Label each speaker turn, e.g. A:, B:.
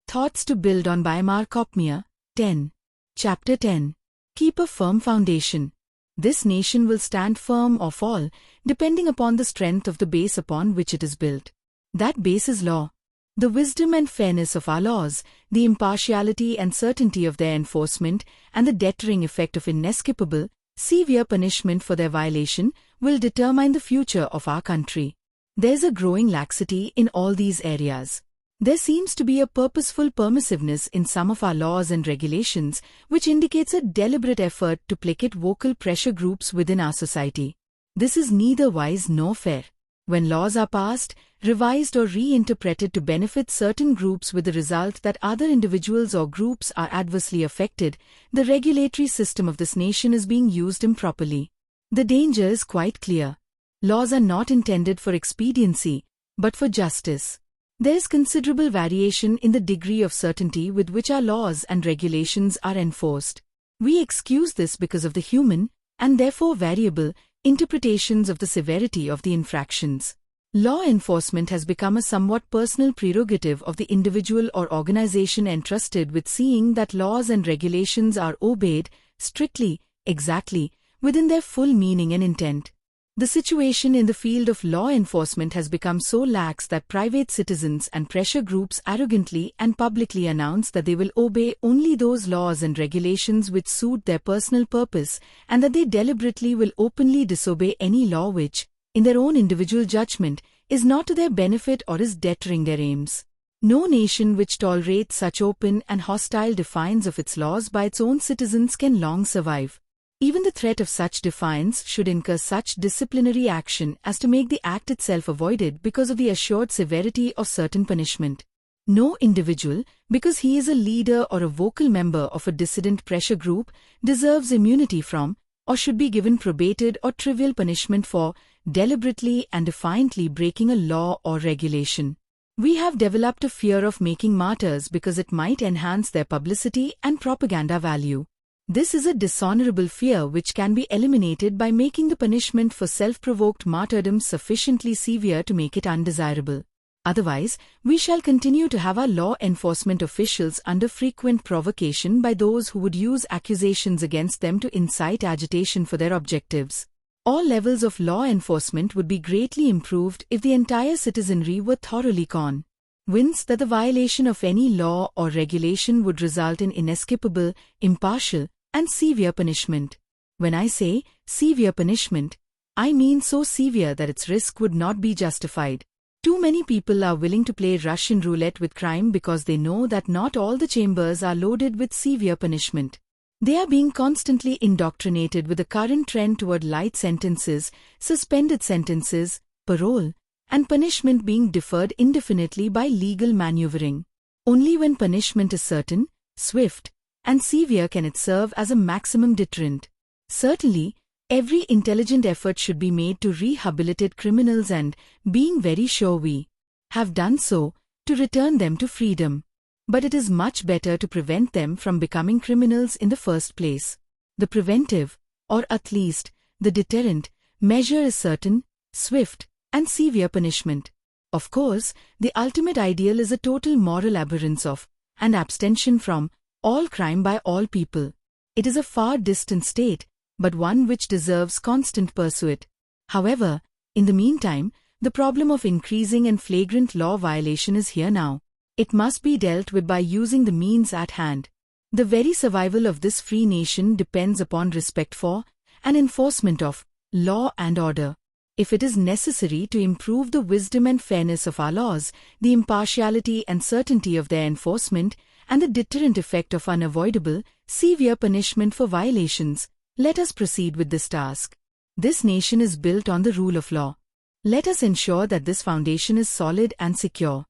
A: Thoughts to build on by KOPMEYER, 10. Chapter 10. Keep a firm foundation. This nation will stand firm or fall, depending upon the strength of the base upon which it is built. That base is law. The wisdom and fairness of our laws, the impartiality and certainty of their enforcement, and the deterring effect of inescapable, severe punishment for their violation will determine the future of our country. There's a growing laxity in all these areas. There seems to be a purposeful permissiveness in some of our laws and regulations, which indicates a deliberate effort to placate vocal pressure groups within our society. This is neither wise nor fair. When laws are passed, revised or reinterpreted to benefit certain groups with the result that other individuals or groups are adversely affected, the regulatory system of this nation is being used improperly. The danger is quite clear. Laws are not intended for expediency, but for justice. There is considerable variation in the degree of certainty with which our laws and regulations are enforced. We excuse this because of the human, and therefore variable, interpretations of the severity of the infractions. Law enforcement has become a somewhat personal prerogative of the individual or organization entrusted with seeing that laws and regulations are obeyed, strictly, exactly, within their full meaning and intent. The situation in the field of law enforcement has become so lax that private citizens and pressure groups arrogantly and publicly announce that they will obey only those laws and regulations which suit their personal purpose, and that they deliberately will openly disobey any law which, in their own individual judgment, is not to their benefit or is deterring their aims. No nation which tolerates such open and hostile defiance of its laws by its own citizens can long survive. Even the threat of such defiance should incur such disciplinary action as to make the act itself avoided because of the assured severity of certain punishment. No individual, because he is a leader or a vocal member of a dissident pressure group, deserves immunity from, or should be given probated or trivial punishment for, deliberately and defiantly breaking a law or regulation. We have developed a fear of making martyrs because it might enhance their publicity and propaganda value. This is a dishonorable fear which can be eliminated by making the punishment for self-provoked martyrdom sufficiently severe to make it undesirable. Otherwise, we shall continue to have our law enforcement officials under frequent provocation by those who would use accusations against them to incite agitation for their objectives. All levels of law enforcement would be greatly improved if the entire citizenry were thoroughly convinced that the violation of any law or regulation would result in inescapable, impartial, and severe punishment. When I say severe punishment, I mean so severe that its risk would not be justified. Too many people are willing to play Russian roulette with crime because they know that not all the chambers are loaded with severe punishment. They are being constantly indoctrinated with the current trend toward light sentences, suspended sentences, parole, and punishment being deferred indefinitely by legal maneuvering. Only when punishment is certain, swift, and severe can it serve as a maximum deterrent. Certainly, every intelligent effort should be made to rehabilitate criminals and, being very sure we have done so, to return them to freedom. But it is much better to prevent them from becoming criminals in the first place. The preventive, or at least, the deterrent, measure is certain, swift, and severe punishment. Of course, the ultimate ideal is a total moral abhorrence of, and abstention from, all crime by all people. It is a far distant state, but one which deserves constant pursuit. However, in the meantime, the problem of increasing and flagrant law violation is here now. It must be dealt with by using the means at hand. The very survival of this free nation depends upon respect for, and enforcement of, law and order. If it is necessary to improve the wisdom and fairness of our laws, the impartiality and certainty of their enforcement, and the deterrent effect of unavoidable, severe punishment for violations, let us proceed with this task. This nation is built on the rule of law. Let us ensure that this foundation is solid and secure.